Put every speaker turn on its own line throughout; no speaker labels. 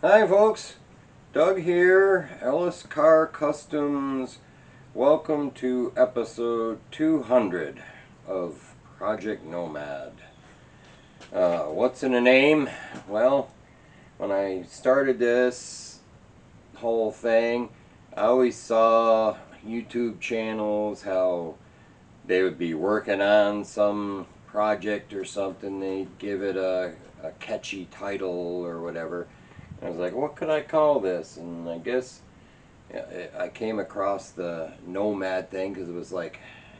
Hi folks, Doug here, Ellis Kar Kustoms. Welcome to episode 200 of Project Nomad. What's in a name? Well, when I started this whole thing, I always saw YouTube channels how they would be working on some project or something. They'd give it a catchy title or whatever. And I was like, what could I call this? And I guess I came across the Nomad thing because it was like,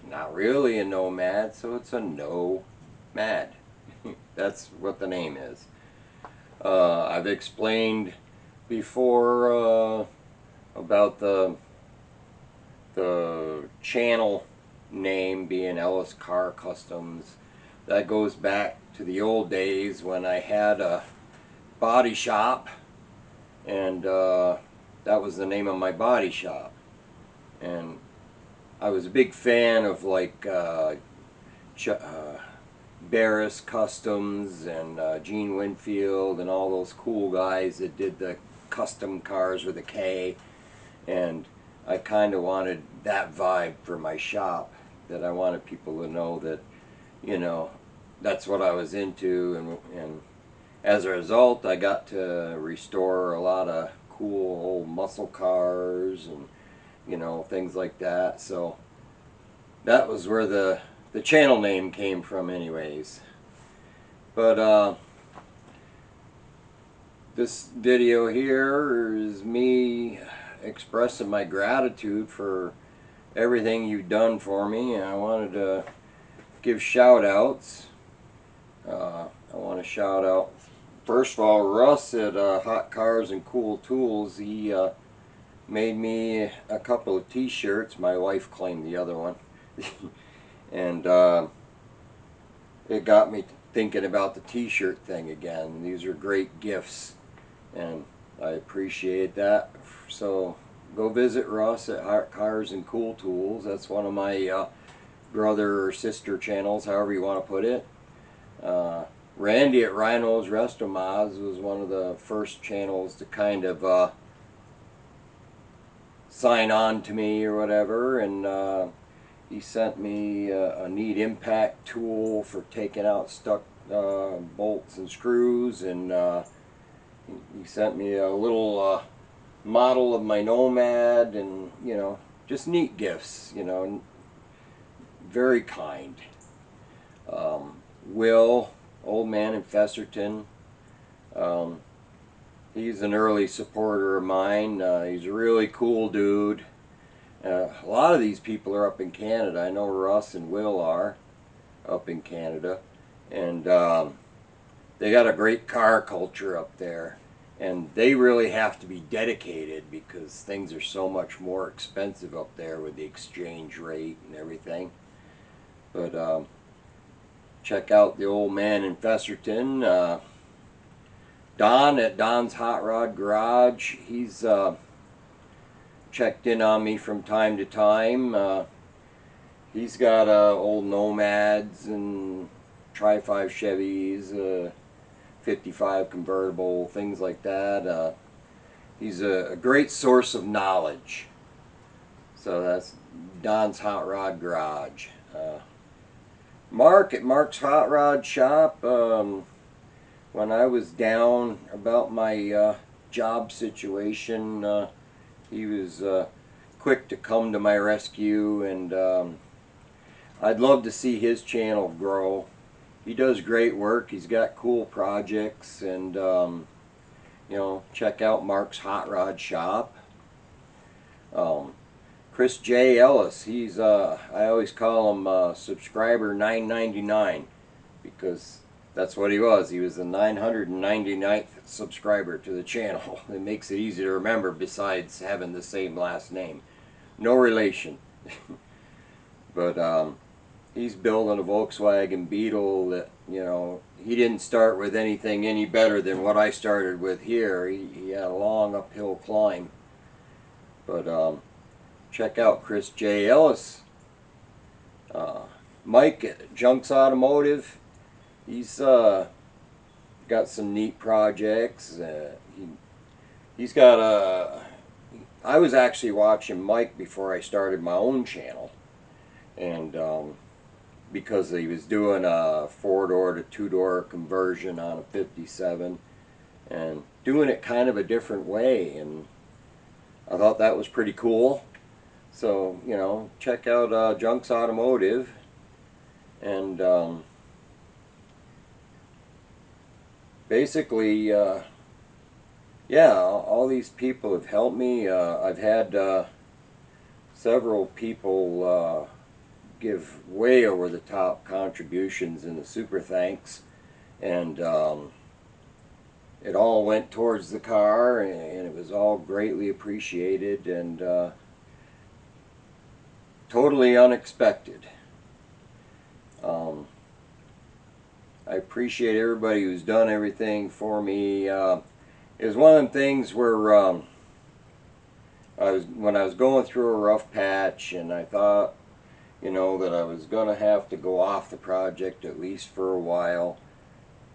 not really a nomad, so it's a no-mad. That's what the name is. I've explained before about the channel name being Ellis Kar Kustoms. That goes back to the old days when I had a body shop, and that was the name of my body shop. And I was a big fan of like Barris Customs and Gene Winfield and all those cool guys that did the custom cars with a K. And I kind of wanted that vibe for my shop, that I wanted people to know that, you know, that's what I was into. And as a result, I got to restore a lot of cool old muscle cars and, you know, things like that. So that was where the channel name came from anyways. But this video here is me expressing my gratitude for everything you've done for me, and I wanted to give shout outs. I want to shout out, first of all, Russ at Hot Cars and Cool Tools. He made me a couple of t-shirts. My wife claimed the other one. And it got me thinking about the t-shirt thing again. These are great gifts, and I appreciate that. So go visit Russ at Hot Cars and Cool Tools. That's one of my brother or sister channels, however you want to put it. Randy at Rhino's Resembles was one of the first channels to kind of sign on to me or whatever, and he sent me a neat impact tool for taking out stuck bolts and screws, and he sent me a little model of my Nomad, and, you know, just neat gifts, you know, very kind. Will, old man in Festerton, um, he's an early supporter of mine. He's a really cool dude. A lot of these people are up in Canada. I know Russ and Will are up in Canada, and they got a great car culture up there, and they really have to be dedicated because things are so much more expensive up there with the exchange rate and everything. But check out the old man in Festerton. Don at Don's Hot Rod Garage, he's checked in on me from time to time. He's got old Nomads and Tri-5 Chevys, 55 convertible, things like that. He's a great source of knowledge. So that's Don's Hot Rod Garage. Mark at Mark's Hot Rod Shop. When I was down about my job situation, he was quick to come to my rescue, and I'd love to see his channel grow. He does great work. He's got cool projects, and you know, check out Mark's Hot Rod Shop. Chris J. Ellis, he's I always call him subscriber 999 because that's what he was. He was the 999th subscriber to the channel. It makes it easy to remember besides having the same last name. No relation. But he's building a Volkswagen Beetle that, you know, he didn't start with anything any better than what I started with here. He had a long uphill climb. But check out Chris J. Ellis. Mike at Junks Automotive. He's got some neat projects. He He's got a... I was actually watching Mike before I started my own channel. And because he was doing a 4-door to 2-door conversion on a 57. And doing it kind of a different way. And I thought that was pretty cool. So, you know, check out Junks Automotive. And basically, yeah, all these people have helped me. I've had several people give way over the top contributions in the super thanks. And it all went towards the car, and it was all greatly appreciated and totally unexpected. I appreciate everybody who's done everything for me. It was one of them things where when I was going through a rough patch, and I thought, you know, that I was going to have to go off the project at least for a while.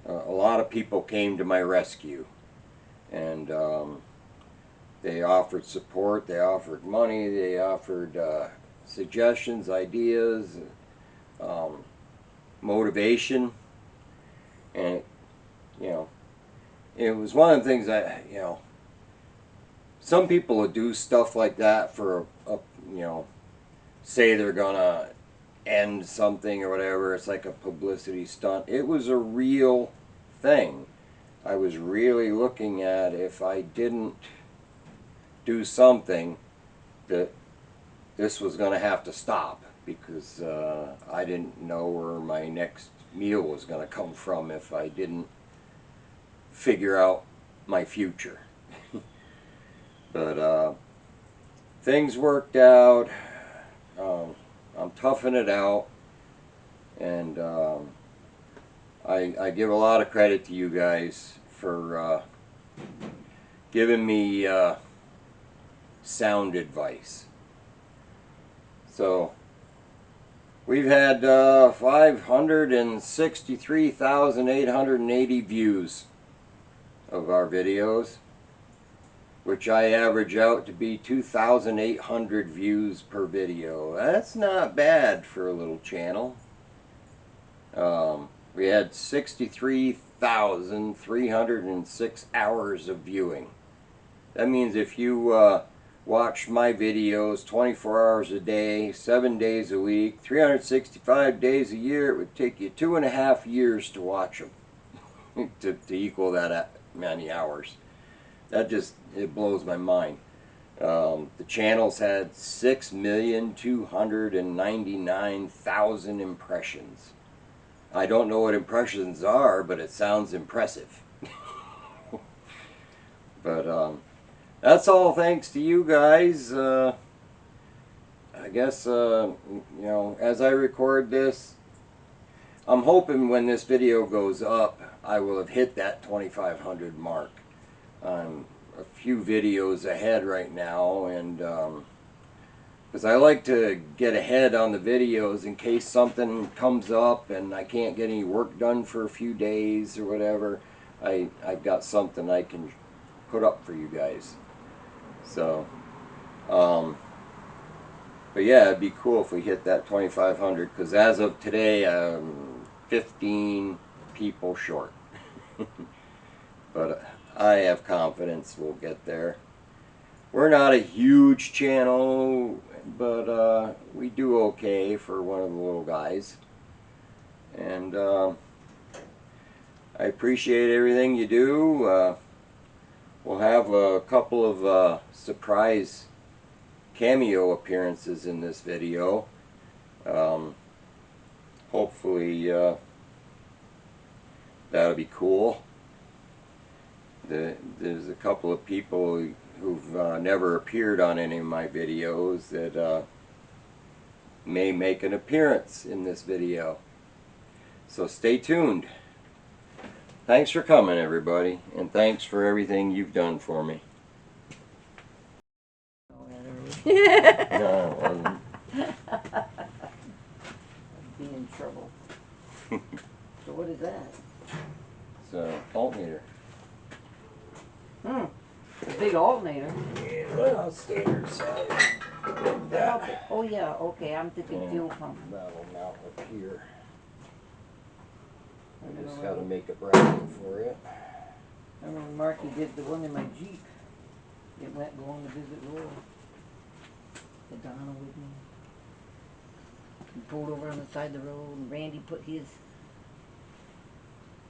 A lot of people came to my rescue, and they offered support, they offered money, they offered suggestions, ideas, motivation, and you know, it was one of the things that, you know, some people would do stuff like that for you know, say they're gonna end something or whatever. It's like a publicity stunt. It was a real thing. I was really looking at, if I didn't do something, that this was going to have to stop, because I didn't know where my next meal was going to come from if I didn't figure out my future. But things worked out. I'm toughing it out, and I give a lot of credit to you guys for giving me sound advice. So we've had 563,880 views of our videos, which I average out to be 2,800 views per video. That's not bad for a little channel. We had 63,306 hours of viewing. That means if you watch my videos 24 hours a day, 7 days a week, 365 days a year, it would take you 2.5 years to watch them to equal that many hours. That just, it blows my mind. The channel's had 6,299,000 impressions. I don't know what impressions are, but it sounds impressive. But that's all thanks to you guys. I guess, you know, as I record this, I'm hoping when this video goes up, I will have hit that 2,500 mark. I'm a few videos ahead right now, and because I like to get ahead on the videos in case something comes up and I can't get any work done for a few days or whatever. I've got something I can put up for you guys. So, but yeah, it'd be cool if we hit that 2,500, because as of today, I'm 15 people short. But I have confidence we'll get there. We're not a huge channel, but we do okay for one of the little guys. And I appreciate everything you do. We'll have a couple of surprise cameo appearances in this video. Hopefully that'll be cool. There's a couple of people who've never appeared on any of my videos that may make an appearance in this video. So stay tuned. Thanks for coming, everybody, and thanks for everything you've done for me. No, it wasn't.
I'd be in trouble. So what is that?
It's a voltmeter.
Hmm. big alternator.
Yeah, well, standard size.
Oh yeah, okay, I'm thinking
Yeah.
fuel pump.
That'll mount up here. I
I
just
know,
got to make a bracket for it.
I remember Marky did the one in my Jeep. It went going to visit Laura. The Donna with me. We pulled over on the side of the road, and Randy put his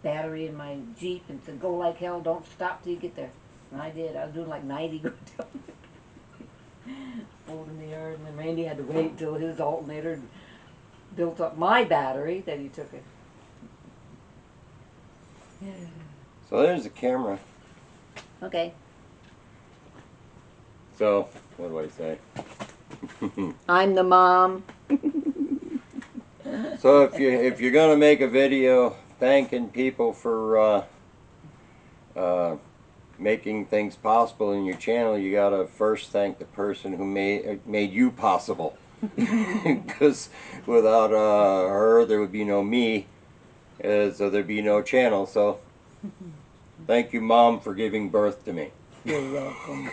battery in my Jeep and said, "Go like hell, don't stop till you get there." And I did. I was doing like 90 going down there. Pulled in the yard, and then Randy had to wait till his alternator built up my battery that he took it.
So there's the camera.
Okay.
So, what do I say?
I'm the mom.
So if you're gonna make a video thanking people for making things possible in your channel, you gotta first thank the person who made you possible. Because without her, there would be no me, so there'd be no channel. So thank you, Mom, for giving birth to me.
You're welcome.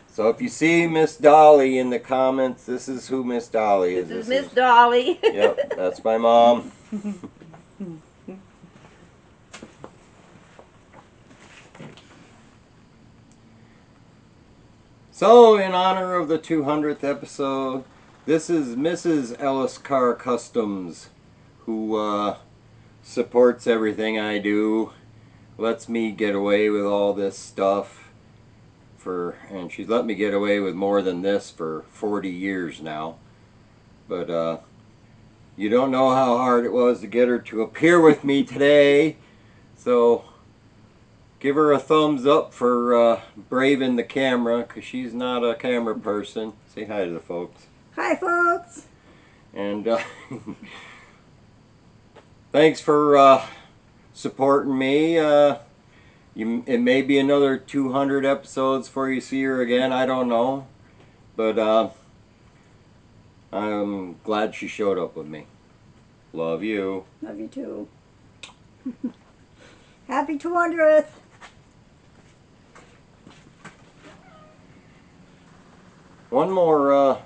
So if you see Miss Dolly in the comments, this is who Miss Dolly is.
This is Miss Dolly.
Yep, that's my mom. So, in honor of the 200th episode, this is Mrs. Ellis Kar Kustoms, who supports everything I do, lets me get away with all this stuff. And she's let me get away with more than this for 40 years now. But you don't know how hard it was to get her to appear with me today. So give her a thumbs up for braving the camera, because she's not a camera person. Say hi to the folks.
Hi, folks.
And thanks for supporting me. It may be another 200 episodes before you see her again. I don't know. But I'm glad she showed up with me. Love you.
Love you too. Happy 200th.
One more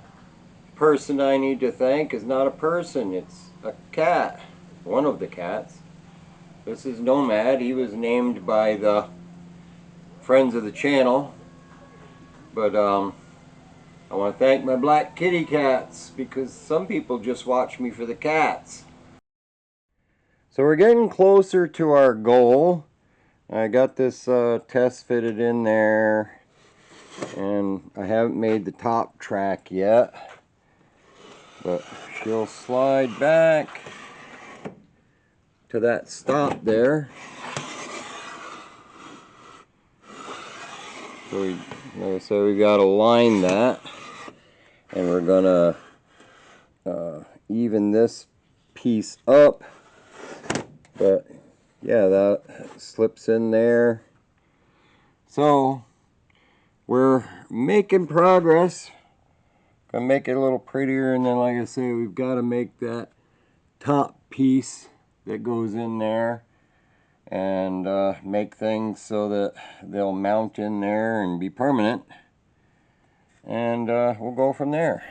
person I need to thank is not a person. It's a cat. One of the cats. This is Nomad. He was named by the friends of the channel. But I want to thank my black kitty cats, because some people just watch me for the cats. So we're getting closer to our goal. I got this test fitted in there, and I haven't made the top track yet. But she'll slide back to that stop there. So like I said, we got to line that, and we're gonna even this piece up. But yeah, that slips in there. So we're making progress. Gonna make it a little prettier, and then like I say, we've got to make that top piece that goes in there, and make things so that they'll mount in there and be permanent, and we'll go from there.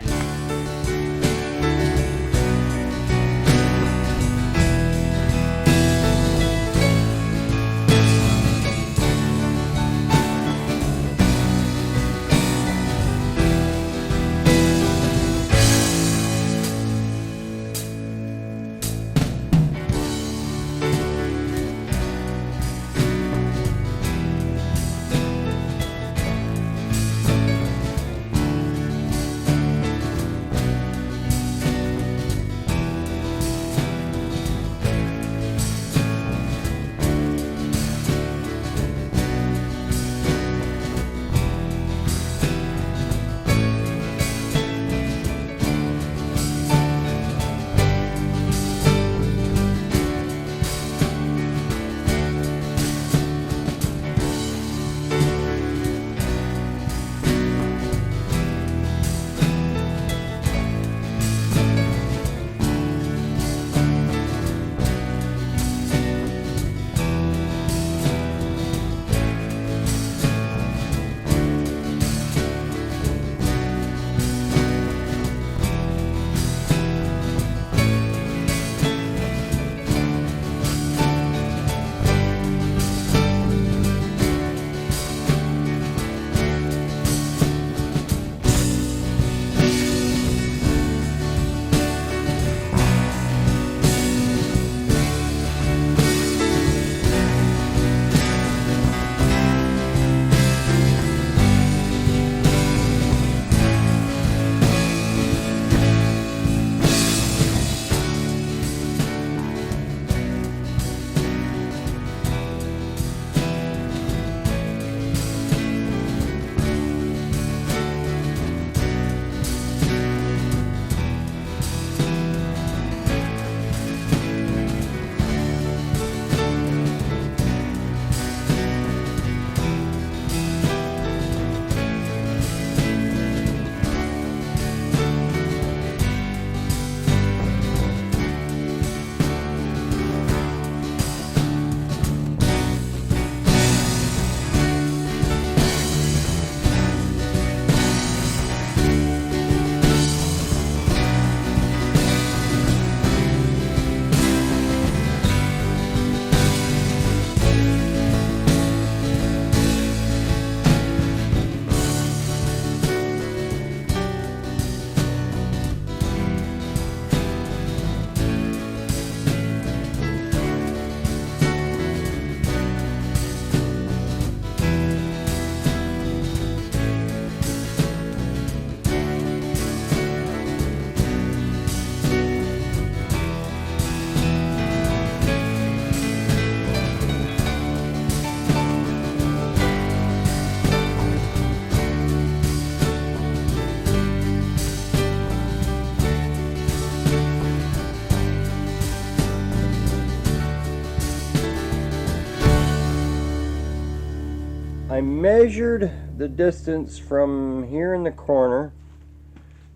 I measured the distance from here in the corner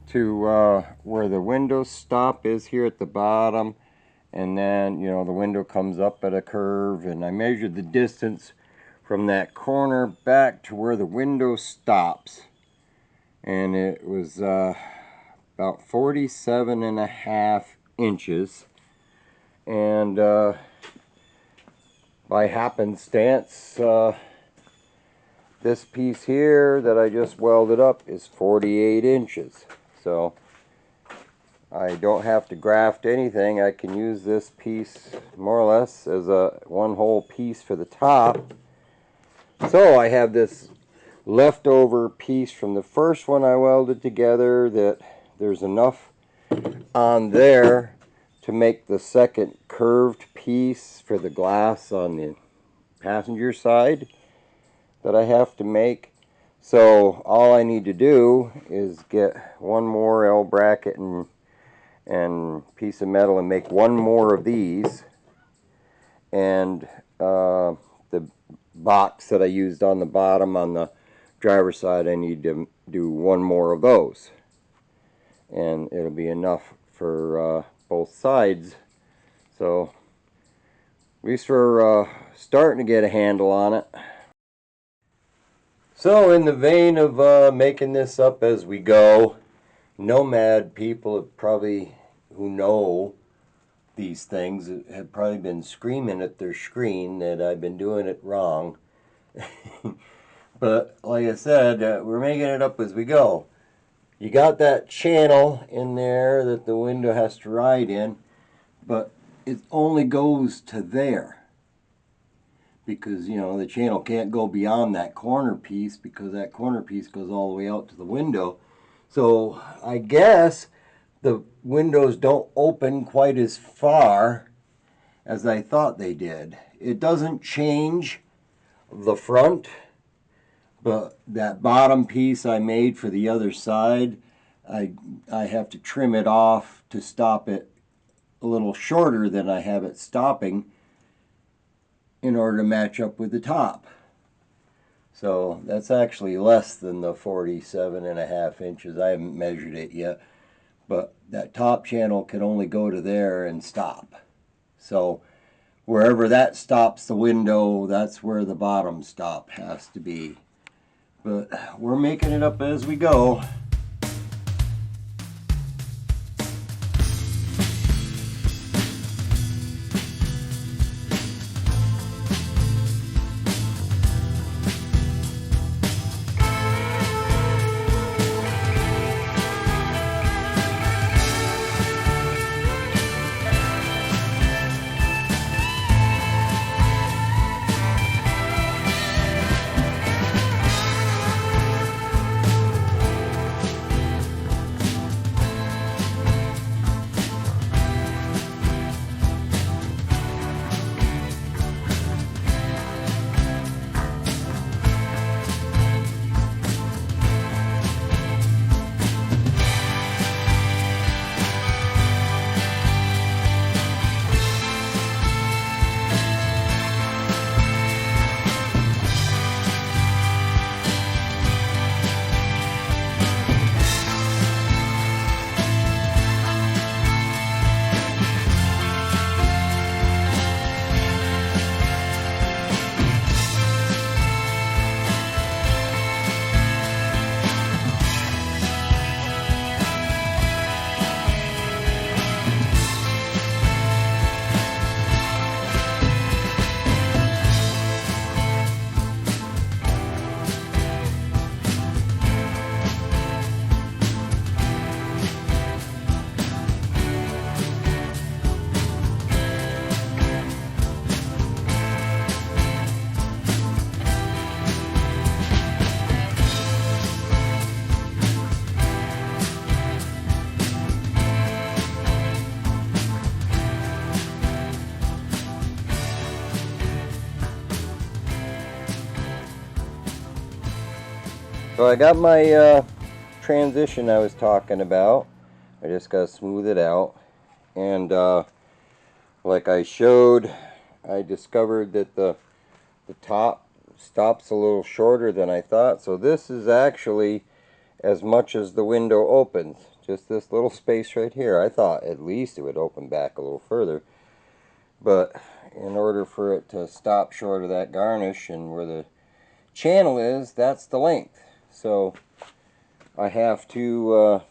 to where the window stop is here at the bottom, and then the window comes up at a curve, and I measured the distance from that corner back to where the window stops, and it was about 47.5 inches. And by happenstance, this piece here that I just welded up is 48 inches. So I don't have to graft anything. I can use this piece more or less as a one whole piece for the top. So I have this leftover piece from the first one I welded together that there's enough on there to make the second curved piece for the glass on the passenger side that I have to make. So all I need to do is get one more L bracket and piece of metal and make one more of these, and the box that I used on the bottom on the driver's side, I need to do one more of those, and it'll be enough for both sides. So at least we're starting to get a handle on it. So in the vein of making this up as we go, Nomad people have probably, who know these things, have probably been screaming at their screen that I've been doing it wrong. But like I said, we're making it up as we go. You got that channel in there that the window has to ride in, but it only goes to there, because the channel can't go beyond that corner piece, because that corner piece goes all the way out to the window. So I guess the windows don't open quite as far as I thought they did. It doesn't change the front, but that bottom piece I made for the other side, I have to trim it off to stop it a little shorter than I have it stopping in order to match up with the top. So that's actually less than the 47.5 inches. I haven't measured it yet, but that top channel can only go to there and stop. So wherever that stops the window, that's where the bottom stop has to be. But we're making it up as we go. So I got my transition I was talking about. I just got to smooth it out. And like I showed, I discovered that the top stops a little shorter than I thought. So this is actually as much as the window opens. Just this little space right here. I thought at least it would open back a little further. But in order for it to stop short of that garnish and where the channel is, that's the length. So I have to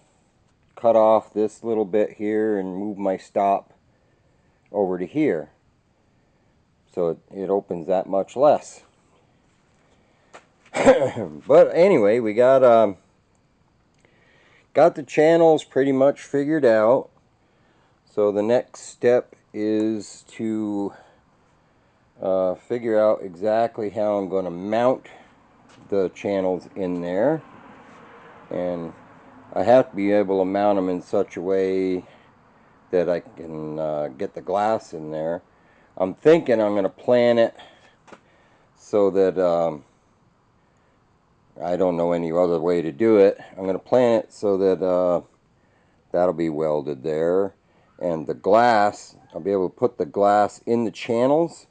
cut off this little bit here and move my stop over to here. So it opens that much less. But anyway, we got the channels pretty much figured out. So the next step is to figure out exactly how I'm going to mount the channels in there. And I have to be able to mount them in such a way that I can get the glass in there. I'm thinking I'm going to plan it so that I don't know any other way to do it. I'm going to plan it so that that'll be welded there. And the glass, I'll be able to put the glass in the channels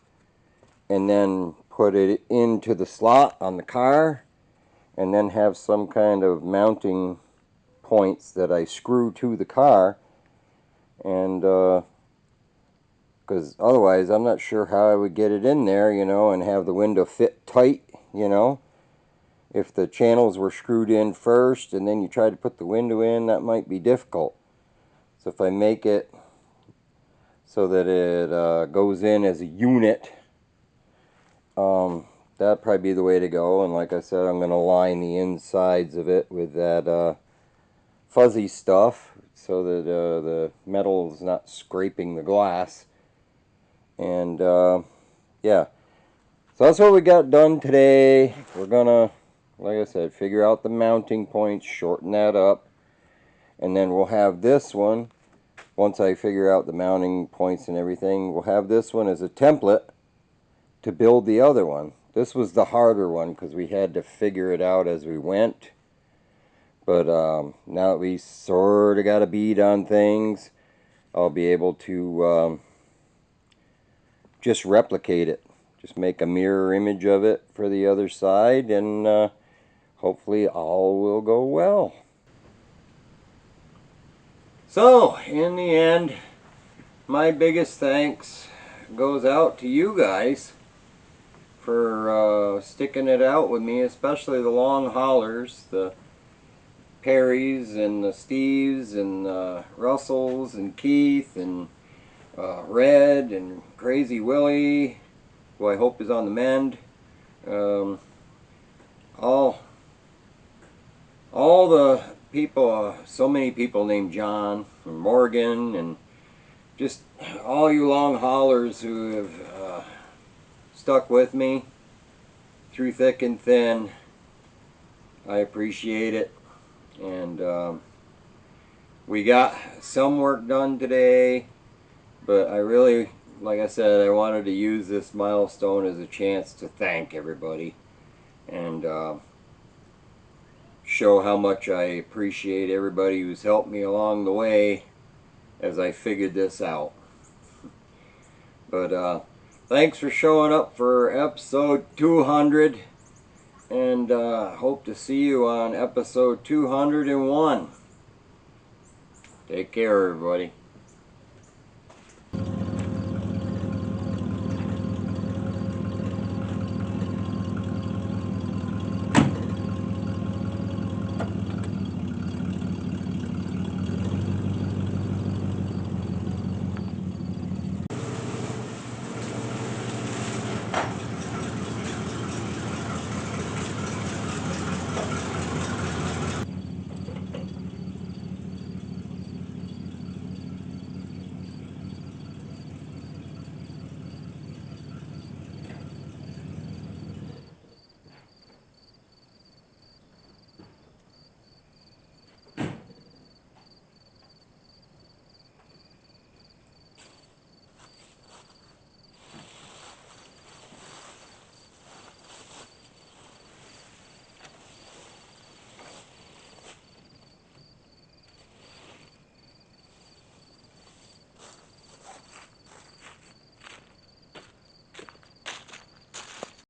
and then put it into the slot on the car and then have some kind of mounting points that I screw to the car. And because otherwise I'm not sure how I would get it in there, you know, and have the window fit tight, you know. If the channels were screwed in first and then you try to put the window in, that might be difficult. So if I make it so that it goes in as a unit, that'd probably be the way to go. And like I said, I'm going to line the insides of it with that fuzzy stuff so that the metal is not scraping the glass. And yeah, so that's what we got done today. We're gonna, like I said, figure out the mounting points, shorten that up, and then we'll have this one. Once I figure out the mounting points and everything, we'll have this one as a template to build the other one. This was the harder one because we had to figure it out as we went. But now that we sort of got a bead on things, I'll be able to just replicate it. Just make a mirror image of it for the other side, and hopefully all will go well. So, in the end, my biggest thanks goes out to you guys for sticking it out with me, especially the long haulers, the Perrys and the Steves and the Russells and Keith and Red and Crazy Willie, who I hope is on the mend. All the people, so many people named John and Morgan, and just all you long haulers who have stuck with me through thick and thin. I appreciate it. And we got some work done today, but I really, like I said, I wanted to use this milestone as a chance to thank everybody and show how much I appreciate everybody who's helped me along the way as I figured this out. But thanks for showing up for episode 200, and hope to see you on episode 201. Take care, everybody.